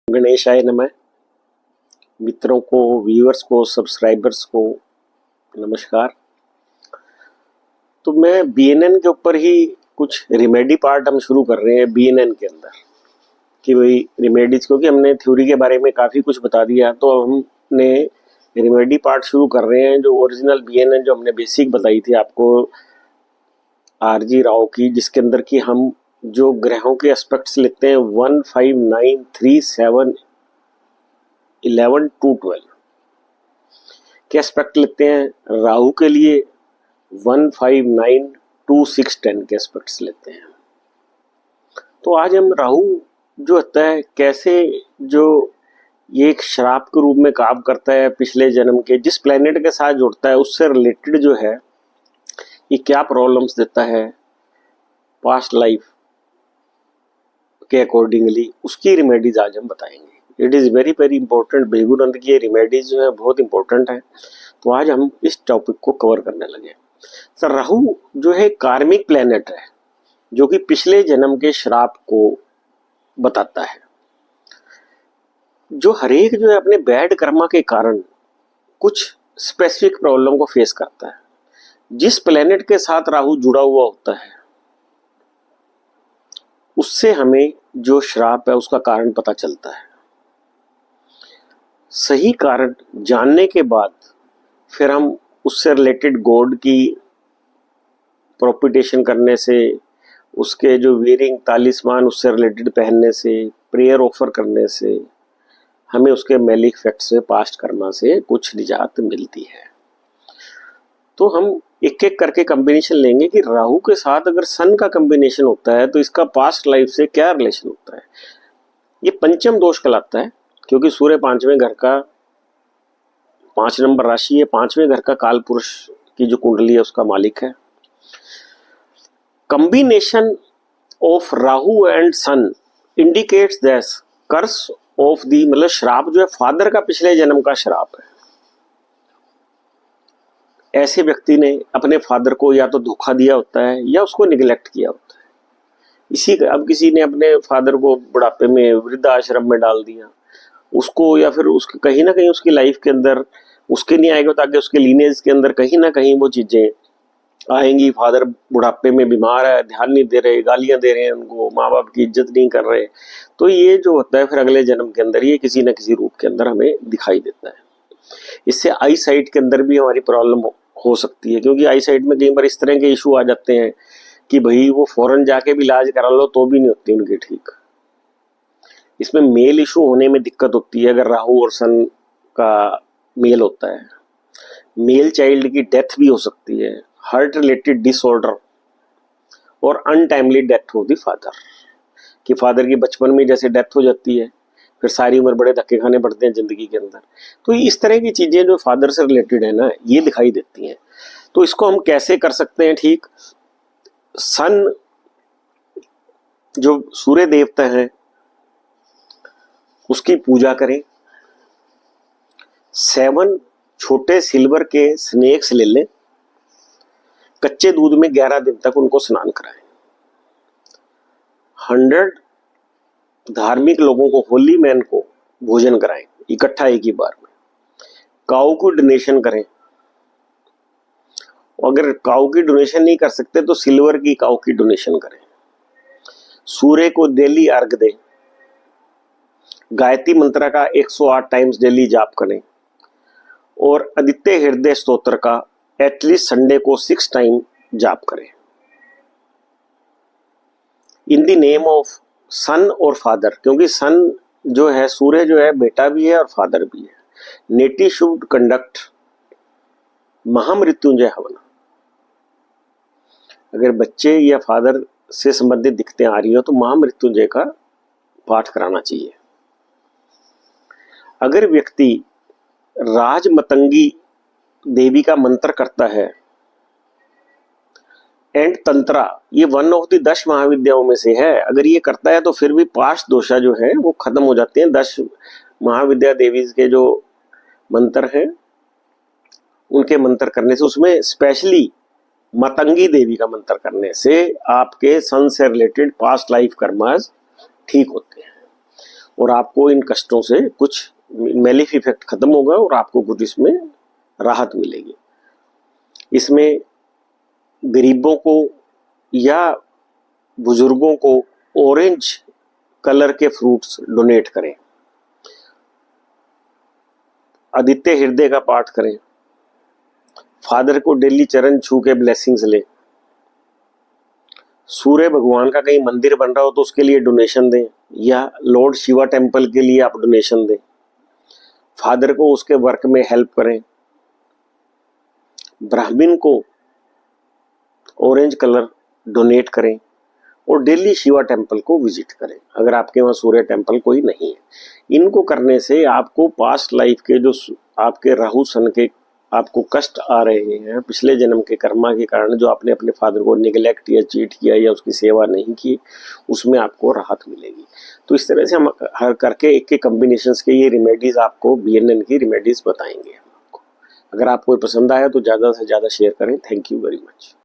गणेशाय नमः। मित्रों को, व्यूअर्स को, सब्सक्राइबर्स को नमस्कार। तो मैं बीएनएन के ऊपर ही कुछ रिमेडी पार्ट हम शुरू कर रहे हैं बीएनएन के अंदर कि भाई रिमेडीज, क्योंकि हमने थ्योरी के बारे में काफ़ी कुछ बता दिया तो हमने रिमेडी पार्ट शुरू कर रहे हैं। जो ओरिजिनल बीएनएन जो हमने बेसिक बताई थी आपको आरजी राव की, जिसके अंदर कि हम जो ग्रहों के एस्पेक्ट्स लेते हैं 1, 5, 9, 3, 7, 11 to 12 के एस्पेक्ट लेते हैं। राहु के लिए 1, 5, 9, 2, 6, 10 के एस्पेक्ट्स लेते हैं। तो आज हम राहु जो होता है कैसे, जो ये एक श्राप के रूप में काम करता है, पिछले जन्म के जिस प्लेनेट के साथ जुड़ता है उससे रिलेटेड जो है ये क्या प्रॉब्लम्स देता है पास्ट लाइफ के अकॉर्डिंगली, उसकी रेमेडीज आज हम बताएंगे। It is very very important. Bhrigunand की ये रेमेडीज जो है बहुत इंपॉर्टेंट है। तो आज हम इस टॉपिक को कवर करने लगे। सर, राहु जो है कार्मिक प्लेनेट है जो कि पिछले जन्म के श्राप को बताता है। जो हरेक जो है अपने बैड कर्मा के कारण कुछ स्पेसिफिक प्रॉब्लम को फेस करता है। जिस प्लेनेट के साथ राहु जुड़ा हुआ होता है उससे हमें जो श्राप है उसका कारण पता चलता है। सही कारण जानने के बाद फिर हम उससे रिलेटेड गॉड की प्रोपिटेशन करने से, उसके जो वीरिंग तालिस्मान उससे रिलेटेड पहनने से, प्रेयर ऑफर करने से हमें उसके मैलिक इफेक्ट से, पास्ट कर्मा से कुछ निजात मिलती है। तो हम एक एक करके कॉम्बिनेशन लेंगे कि राहु के साथ अगर सन का कॉम्बिनेशन होता है तो इसका पास्ट लाइफ से क्या रिलेशन होता है। ये पंचम दोष कहलाता है क्योंकि सूर्य 5वें घर का 5 नंबर राशि है, 5वें घर का काल पुरुष की जो कुंडली है उसका मालिक है। Combination of Rahu and sun indicates that curse of the, मतलब श्राप जो है फादर का पिछले जन्म का श्राप है। ऐसे व्यक्ति ने अपने फादर को या तो धोखा दिया होता है या उसको निगलेक्ट किया होता है। अब किसी ने अपने फादर को बुढ़ापे में वृद्धाश्रम में डाल दिया उसको, या फिर उसके कहीं ना कहीं उसकी लाइफ के अंदर उसके नहीं आएगा ताकि उसके लीनेज के अंदर कहीं ना कहीं वो चीजें आएंगी। फादर बुढ़ापे में बीमार है, ध्यान नहीं दे रहे, गालियां दे रहे हैं उनको, माँ बाप की इज्जत नहीं कर रहे। तो ये जो होता है फिर अगले जन्म के अंदर ये किसी न किसी रूप के अंदर हमें दिखाई देता है। इससे आई साइट के अंदर भी हमारी प्रॉब्लम हो सकती है, क्योंकि आई साइट में कई बार इस तरह के इशू आ जाते हैं कि भाई वो फॉरेन जाके भी इलाज करा लो तो भी नहीं होती उनकी ठीक। इसमें मेल इशू होने में दिक्कत होती है। अगर राहु और सन का मेल होता है, मेल चाइल्ड की डेथ भी हो सकती है, हार्ट रिलेटेड डिसऑर्डर और अनटाइमली डेथ हो दी फादर, कि फादर की बचपन में जैसे डेथ हो जाती है फिर सारी उम्र बड़े धक्के खाने पड़ते हैं जिंदगी के अंदर। तो इस तरह की चीजें जो फादर से रिलेटेड है ना, ये दिखाई देती हैं। तो इसको हम कैसे कर सकते हैं ठीक। सन जो सूर्य देवता है उसकी पूजा करें। 7 छोटे सिल्वर के स्नेक्स ले लें, कच्चे दूध में 11 दिन तक उनको स्नान कराएं। 100 धार्मिक लोगों को, होली मैन को भोजन कराएं इकट्ठा एक ही बार में। काऊ को डोनेशन करें। अगर काऊ की डोनेशन नहीं कर सकते तो सिल्वर की काऊ की डोनेशन करें। सूर्य को डेली अर्घ दें। गायत्री मंत्र का 108 टाइम्स डेली जाप करें और आदित्य हृदय स्तोत्र का एटलीस्ट संडे को 6 टाइम जाप करें। इन द नेम ऑफ सन और फादर, क्योंकि सन जो है, सूर्य जो है बेटा भी है और फादर भी है। नेटी शुड कंडक्ट महामृत्युंजय हवन। अगर बच्चे या फादर से संबंधित दिक्कतें आ रही हो तो महामृत्युंजय का पाठ कराना चाहिए। अगर व्यक्ति राजमतंगी देवी का मंत्र करता है एंड तंत्रा, ये 1 ऑफ द 10 महाविद्याओं में से है, अगर ये करता है तो फिर भी पास्ट दोषा जो है वो खत्म हो जाते हैं। 10 महाविद्या देवी के जो मंत्र हैं उनके मंत्र करने से, उसमें स्पेशली मतंगी देवी का मंत्र करने से आपके सन से रिलेटेड पास्ट लाइफ कर्मास ठीक होते हैं। और आपको इन कष्टों से कुछ मैलिफ इफेक्ट खत्म होगा और आपको कुछ इसमें राहत मिलेगी। इसमें गरीबों को या बुजुर्गों को ऑरेंज कलर के फ्रूट्स डोनेट करें, आदित्य हृदय का पाठ करें, फादर को डेली चरण छू के ब्लेसिंग्स ले, सूर्य भगवान का कहीं मंदिर बन रहा हो तो उसके लिए डोनेशन दें, या लॉर्ड शिवा टेम्पल के लिए आप डोनेशन दें, फादर को उसके वर्क में हेल्प करें, ब्राह्मण को ऑरेंज कलर डोनेट करें और डेली शिवा टेम्पल को विजिट करें अगर आपके वहाँ सूर्य टेम्पल कोई नहीं है। इनको करने से आपको पास्ट लाइफ के जो आपके राहु सन के आपको कष्ट आ रहे हैं, पिछले जन्म के कर्मा के कारण जो आपने अपने फादर को निगलेक्ट या चीट किया या उसकी सेवा नहीं की, उसमें आपको राहत मिलेगी। तो इस तरह से हम हर करके एक के कॉम्बिनेशंस के ये रेमेडीज आपको BNN की रेमेडीज बताएंगे। अगर आपको पसंद आया तो ज़्यादा से ज़्यादा शेयर करें। Thank you very much.